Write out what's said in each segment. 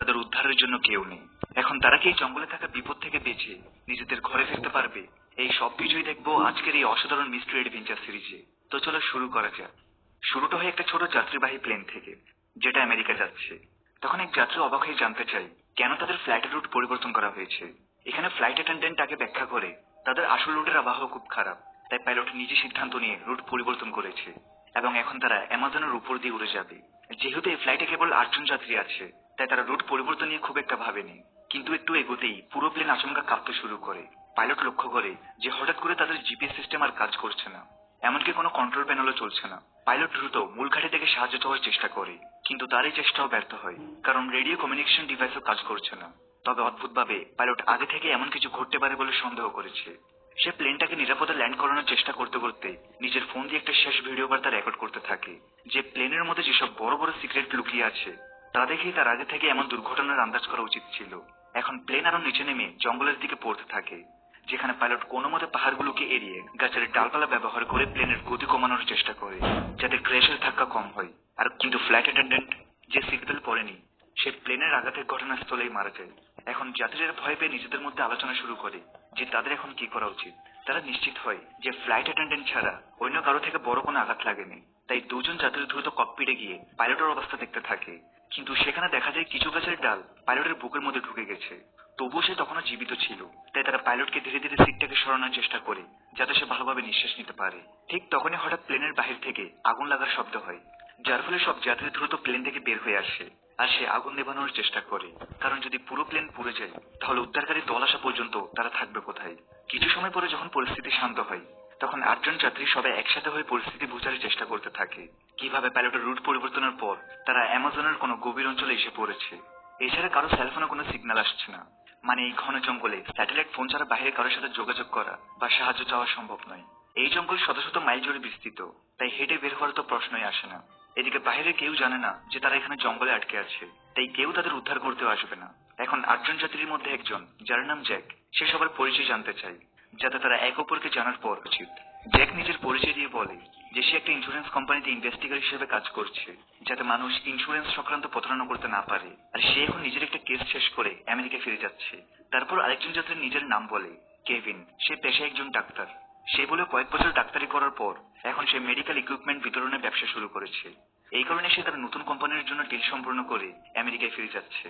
তাদের উদ্ধারের জন্য কেউ নেই। এখন তারা কি এই জঙ্গলে থাকা বিপদ থেকে বেঁচে নিজেদের ঘরে ফিরতে পারবে? এই সব কিছুই দেখবো আজকের এই অসাধারণ মিস্ট্রি অ্যাডভেঞ্চার সিরিজে। তো চলো শুরু করা যাক। শুরুটা হয় একটা ছোট যাত্রীবাহী প্লেন থেকে, যেটা আমেরিকা যাচ্ছে। তখন এক যাত্রী অবাক হয়ে জানতে চায় কেন তাদের ফ্লাইটের রুট পরিবর্তন করা হয়েছে। এখানে ফ্লাইট অ্যাটেন্ডেন্ট তাকে ব্যাখ্যা করে তাদের আসল রুটের আবহাওয়া খুব খারাপ, তাই পাইলট নিজে সিদ্ধান্ত নিয়ে রুট পরিবর্তন করেছে এবং এখন তারা অ্যামাজনের উপর দিয়ে উড়ে যাবে। যেহেতু এই ফ্লাইটে কেবল 8 জন যাত্রী আছে, তাই তারা রুট পরিবর্তন নিয়ে খুব একটা ভাবেনি। কিন্তু একটু এগোতেই পুরো প্লেন আচমকা কাঁপতে শুরু করে। পাইলট লক্ষ্য করে যে হঠাৎ করে তাদের জিপিএস সিস্টেম আর কাজ করছে না, এমনকি কোনো কন্ট্রোল প্যানেলও চলছে না। পাইলট দ্রুত মূল ঘাঁটি থেকে সাহায্য চাওয়ার চেষ্টা করে, কিন্তু তার এই চেষ্টাও ব্যর্থ হয়, কারণ রেডিও কমিউনিকেশন ডিভাইসও কাজ করছে না। তবে অদ্ভুতভাবে পাইলট আগে থেকে এমন কিছু ঘটতে পারে বলে সন্দেহ করেছে। সে প্লেনটাকে নিরাপদে ল্যান্ড করানোর চেষ্টা করতে করতে নিজের ফোন দিয়ে একটা শেষ ভিডিও বার্তা রেকর্ড করতে থাকে, যে প্লেনের মধ্যে যেসব বড় বড় সিক্রেট লুকিয়ে আছে তা দেখেই তার আগে থেকে এমন দুর্ঘটনার আন্দাজ করা উচিত ছিল। এখন প্লেন আরো নিচে নেমে জঙ্গলের দিকে পড়তে থাকে, যেখানে পাইলট কোনো মতে পাহাড়গুলোকে এড়িয়ে গাছের ডালপালা ব্যবহার করে প্লেনের গতি কমানোর চেষ্টা করে, যাতে ক্র্যাশের ধাক্কা কম হয়। আর কিন্তু ফ্লাইট অ্যাটেন্ডেন্ট যে সিট বেল্ট পরেনি, সে প্লেনের আঘাতের ঘটনাস্থলেই মারা যায়। এখন যাত্রীরা ভয় পেয়ে নিজেদের মধ্যে আলোচনা শুরু করে যে তাদের এখন কি করা উচিত। তারা নিশ্চিত হয় যে ফ্লাইট অ্যাটেন্ডেন্ট ছাড়া অন্য কারো থেকে বড় কোনো আঘাত লাগেনি, তাই 2 জন যাত্রী দ্রুত ককপিটে গিয়ে পাইলটের অবস্থা দেখতে থাকে। কিন্তু সেখানে দেখা যায় কিছু গাছের ডাল পাইলটের বুকের মধ্যে ঢুকে গেছে, তবুও সে তখনও জীবিত ছিল। তাই তারা পাইলটকে ধীরে ধীরে সিটটাকে সরানোর চেষ্টা করে, যাতে সে ভালোভাবে নিঃশ্বাস নিতে পারে। ঠিক তখনই হঠাৎ প্লেনের বাহির থেকে আগুন লাগার শব্দ হয়, যার ফলে সব যাত্রী দ্রুত প্লেন থেকে বের হয়ে আসে আর সে আগুন নেভানোর চেষ্টা করে, কারণ যদি পুরো প্লেন পুড়ে যায় তাহলে উদ্ধারকারী দল আসা পর্যন্ত তারা থাকবে কোথায়। কিছু সময় পরে যখন পরিস্থিতি শান্ত হয়, তখন 8 জন যাত্রী সবাই একসাথে হয়ে পরিস্থিতি বোঝার চেষ্টা করতে থাকে, কিভাবে পাইলটের রুট পরিবর্তনের পর তারা অ্যামাজনের কোনো গভীর অঞ্চলে এসে পড়েছে। এছাড়া কারো সেলফোনে কোনো সিগন্যাল আসছে না, মানে এই ঘন জঙ্গলে স্যাটেলাইট ফোন ছাড়া বাইরে কারোর সাথে যোগাযোগ করা বা সাহায্য চাওয়া সম্ভব নয়। এই জঙ্গল শত শত মাইল জুড়ে বিস্তৃত, তাই হেঁটে বের হওয়ার তো প্রশ্নই আসে না। এদিকে বাইরে কেউ জানে না যে তারা এখানে জঙ্গলে আটকে আছে, তাই কেউ তাদের উদ্ধার করতেও আসবে না। এখন 8 জন যাত্রীর মধ্যে একজন, যার নাম জ্যাক, সে সবার পরিচয় জানতে চায়, যাতে তারা এক অপরকে জানার পর উচিত। জ্যাক নিজের পরিচয় দিয়ে বলে যে সে একটা ইন্স্যুরেন্স কোম্পানিতে ইনভেস্টিগার হিসেবে কাজ করছে, যাতে মানুষ ইন্স্যুরেন্স সংক্রান্ত প্রতারণা করতে না পারে। আর সে এখন নিজের একটা কেস শেষ করে আমেরিকা ফিরে যাচ্ছে। তারপর আরেকজন যাত্রী নিজের নাম বলে কেভিন, সে পেশায় একজন ডাক্তার। সে বলে কয়েক বছর ডাক্তারি করার পর এখন সে মেডিকেল ইকুইপমেন্ট বিতরণের ব্যবসা শুরু করেছে। এই কারণে সে তার নতুন কোম্পানির জন্য ডিল সম্পূর্ণ করে আমেরিকায় ফিরে যাচ্ছে।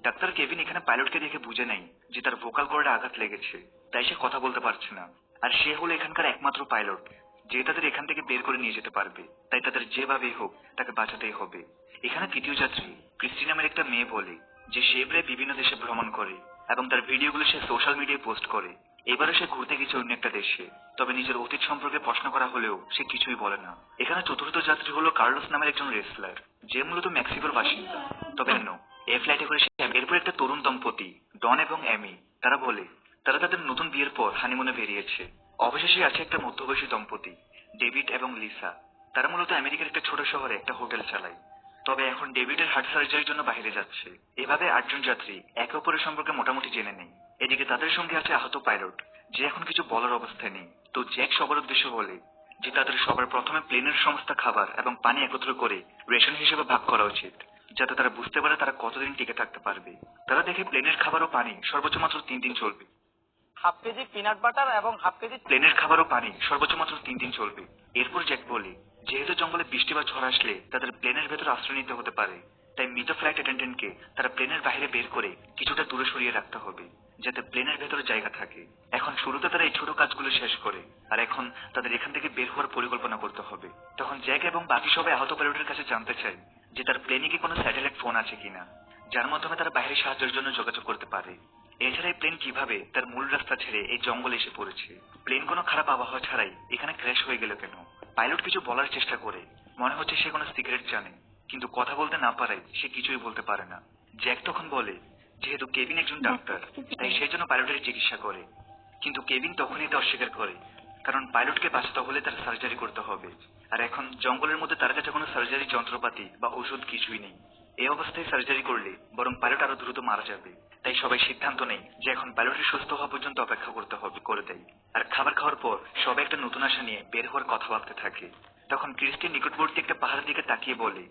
ডাক্তার কেভিন এখানে পাইলটকে দেখে বুঝে নেয় যে তার ভোকাল কর্ডে আঘাত লেগেছে, তাই সে কথা বলতে পারছে না। আর সে হলো এখানকার একমাত্র পাইলট যে তাদের এখান থেকে বের করে নিয়ে যেতে পারবে, তাই তাদের যেভাবেই হোক তাকে বাঁচাতেই হবে। এখানে তৃতীয় যাত্রী ক্রিস্টি নামের একটা মেয়ে বলে যে সে প্রায় বিভিন্ন দেশে ভ্রমণ করে এবং তার ভিডিওগুলো সে সোশ্যাল মিডিয়ায় পোস্ট করে। এবারে সে ঘুরতে গেছে অন্য একটা দেশে, তবে নিজের অতীত সম্পর্কে প্রশ্ন করা হলেও সে কিছুই বলে না। এখানে চতুর্থ যাত্রী হলো কার্লোস নামের একজন রেসলার, যে মূলত মেক্সিকোর বাসিন্দা। তবে এই ফ্লাইটে করে সে এরপর একটা তরুণ দম্পতি ডন এবং অ্যামি, তারা বলে তারা তাদের নতুন বিয়ের পর হানিমুনে বেরিয়েছে। অবশেষে আছে একটা মধ্যবয়সী দম্পতি ডেভিড এবং লিসা। তারা মূলত আমেরিকার একটা ছোট শহরে একটা হোটেল চালায়, তবে এখন ডেভিডের হার্ট সার্জারির জন্য বাইরে যাচ্ছে। এভাবে 8 জন যাত্রী একে অপরের সম্পর্কে মোটামুটি জেনে নেই। এদিকে তাদের সঙ্গে আছে আহত পাইলট, যে এখন কিছু বলার অবস্থায় নেই। তো জ্যাক সবার উদ্দেশ্য বলে যে তাদের সবার প্রথমে প্লেনের সমস্ত খাবার এবং পানি একত্র করে রেশন হিসেবে ভাগ করা উচিত, যাতে তারা বুঝতে পারে তারা কতদিন টিকে থাকতে পারবে। তারা দেখে প্লেনের খাবার ও পানি সর্বোচ্চ মাত্র 3 দিন চলবে। হাফ কেজি পিনাট বাটার এবং হাফ কেজি প্লেনের খাবার ও পানি সর্বোচ্চ মাত্র 3 দিন চলবে। এরপর জ্যাক বলে যেহেতু জঙ্গলে বৃষ্টি বা ঝড় আসলে তাদের প্লেনের ভেতর আশ্রয় নিতে হতে পারে, তাই মৃত ফ্লাইট অ্যাটেন্ডেন্টকে তারা প্লেনের বাইরে বের করে কিছুটা দূরে সরিয়ে রাখতে হবে, যাতে প্লেনের ভেতরে জায়গা থাকে। এখন শুরুতে তারা এই ছোট কাজগুলো শেষ করে, আর এখন তাদের এখান থেকে বের হওয়ার পরিকল্পনা করতে হবে। তখন জ্যাক এবং বাকি সবাই আহত পাইলটের কাছে জানতে চায় যে তার প্লেনে কি কোনো স্যাটেলাইট ফোন আছে কিনা, যার মাধ্যমে তারা বাইরে সাহায্যের জন্য যোগাযোগ করতে পারে। এছাড়া এই প্লেন কিভাবে তার মূল রাস্তা ছেড়ে এই জঙ্গলে এসে পড়েছে, প্লেন কোনো খারাপ আবহাওয়া ছাড়াই এখানে ক্র্যাশ হয়ে গেল কেন। পাইলট কিছু বলার চেষ্টা করে, মনে হচ্ছে সে কোনো সিগারেট জানে, কিন্তু কথা বলতে না পারায় সে কিছুই বলতে পারে না। জ্যাক তখন বলে যেহেতু কেভিন একজন ডাক্তার, তাই সেই জন্য পাইলটের চিকিৎসা করে। কিন্তু কেভিন তখনই এটা অস্বীকার করে, কারণ পাইলটকে বাঁচাতে হলে তার সার্জারি করতে হবে, আর এখন জঙ্গলের মধ্যে তার কাছে কোনো সার্জারি যন্ত্রপাতি বা ওষুধ কিছুই নেই। এই অবস্থায় সার্জারি করলে বরং পাইলট আরো দ্রুত মারা যাবে। তাই সবাই সিদ্ধান্ত নেই যে এখন পাইলটের সুস্থ হওয়া পর্যন্ত অপেক্ষা করতে হবে, করে দেয়। আর খাবার খাওয়ার পর সবাই একটা নতুন আশা নিয়ে বের হওয়ার কথা ভাবতে থাকে। তখন ক্রিস্টির নিকটবর্তী একটা পাহাড়ের দিকে তাকিয়ে বলে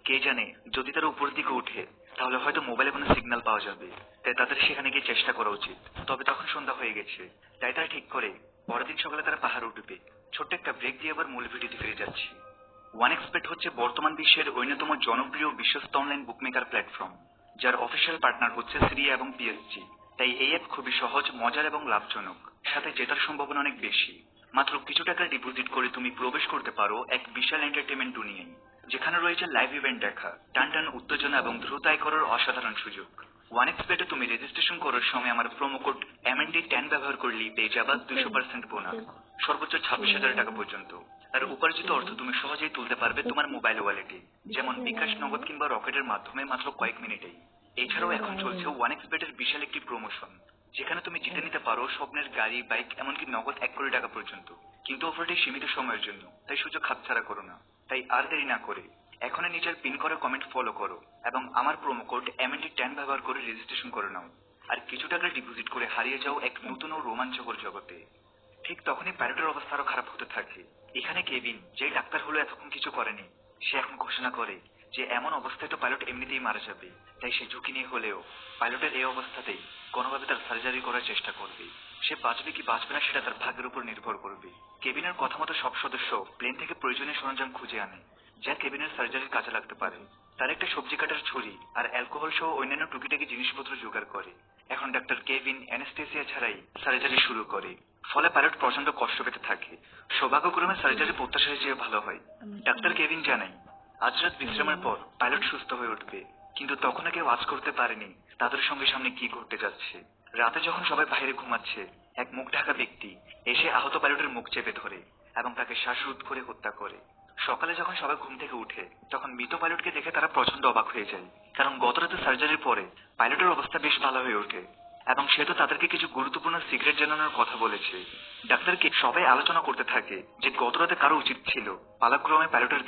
কে জানে যদি তারা উপরের দিকে উঠে তাহলে হয়তো মোবাইলে কোনো সিগন্যাল পাওয়া যাবে। তাই তাদের সেখানে গিয়ে চেষ্টা করা উচিত। তবে তখন সন্ধ্যা হয়ে গেছে। তাই তারা ঠিক করে পরের দিন সকালে তারা পাহাড় উঠবে। ছোট্ট একটা ব্রেক দিয়ে আবার মূল ভিডিওতে ফিরে যাচ্ছি। OneXBet হচ্ছে বর্তমান বিশ্বের অন্যতম জনপ্রিয় বিশ্বস্ত অনলাইন বুকমেকার প্ল্যাটফর্ম, যার অফিসিয়াল পার্টনার হচ্ছে সিরিয়া এবং পিএসজি। তাই এই অ্যাপ খুবই সহজ, মজার এবং লাভজনক, সাথে জেতার সম্ভাবনা অনেক বেশি। মাত্র কিছু টাকা ডিপোজিট করে তুমি প্রবেশ করতে পারো এক বিশাল এন্টারটেনমেন্ট দুনিয়ায়, যেখানে রয়েছে লাইভ ইভেন্ট দেখা, টান টান উত্তেজনা এবং দ্রুত আয় করার অসাধারণ সুযোগ। OneXBet-এ তুমি রেজিস্ট্রেশন করার সময় আমার প্রোমো কোড MND10 ব্যবহার করলেই পেয়ে যাবা 200% বোনাস, সর্বোচ্চ 26,000 টাকা পর্যন্ত। আর উপার্জিত অর্থ তুমি সহজেই তুলতে পারবে তোমার মোবাইল ওয়ালেটে, যেমন বিকাশ, নগদ কিংবা রকেটের মাধ্যমে মাত্র কয়েক মিনিটেই। এছাড়াও এখন চলছে OneXBet-এর বিশাল একটি প্রমোশন, যেখানে তুমি জিতে নিতে পারো স্বপ্নের গাড়ি, বাইক, এমনকি নগদ 1 কোটি টাকা পর্যন্ত। কিন্তু অফারটি সীমিত সময়ের জন্য, তাই সুযোগ হাতছাড়া করো না। তাই আর দেরি না করে এখনই নিজের পিন করে কমেন্ট ফলো করো এবং আমার প্রোমো কোড MND10 ব্যবহার করে রেজিস্ট্রেশন করে নাও। আর কিছু টাকা ডিপোজিট করে হারিয়ে যাও এক নতুন ও রোমাঞ্চকর জগতে। ঠিক তখনই পাইলটের অবস্থা আরো খারাপ হতে থাকে। এখানে কেভিন, যে ডাক্তার হলো এতক্ষণ কিছু করেনি, সে এখন ঘোষণা করে যে এমন অবস্থায় তো পাইলট এমনিতেই মারা যাবে। তাই সে ঝুঁকি নিয়ে হলেও পাইলটের এই অবস্থাতেই কোনোভাবে তার সার্জারি করার চেষ্টা করবে। সে বাঁচবে কি বাঁচবে না সেটা তার ভাগ্যের উপর নির্ভর করবে। কেভিনের কথা মতো সব সদস্য প্লেন থেকে প্রয়োজনীয় সরঞ্জাম খুঁজে আনে, যা কেভিনের সার্জারির কাজে লাগতে পারে। তার একটা সবজি কাটার ছুরি আর অ্যালকোহল সহ অন্যান্য টুকিটাকি জিনিসপত্র জোগাড় করে। এখন ডাক্তার কেভিন অ্যানেস্থেসিয়া ছাড়াই সার্জারি শুরু করে। ফলে পাইলট প্রচন্ড কষ্ট পেতে থাকে। সৌভাগ্যক্রমে সার্জারি প্রত্যাশার চেয়ে ভালো হয়। ডাক্তার কেভিন জানায় আজ রাত বিশ্রামের পর পাইলট সুস্থ হয়ে উঠবে। কিন্তু তখনও কেউ আজ করতে পারেনি তাদের সঙ্গে সামনে কি ঘটতে যাচ্ছে। রাতে যখন সবাই বাইরে ঘুমাচ্ছে, এক মুখ ঢাকা ব্যক্তি এসে আহত পাইলটের মুখ চেপে ধরে এবং তাকে শ্বাসরোধ করে হত্যা করে। সকালে যখন সবাই ঘুম থেকে উঠে, তখন মৃত পাইলটকে দেখে তারা প্রচন্ড অবাক হয়ে যায়, কারণ গত রাতে সার্জারির পরে পাইলটের অবস্থা বেশ ভালো হয়ে ওঠে এবং সে তো তাদেরকে কিছু গুরুত্বপূর্ণ সিক্রেট জানানোর কথা বলেছে। ডাক্তারকে সবাই আলোচনা করতে থাকে যে গত রাতে কারো উচিত ছিল পালাক্রমে পাইলটের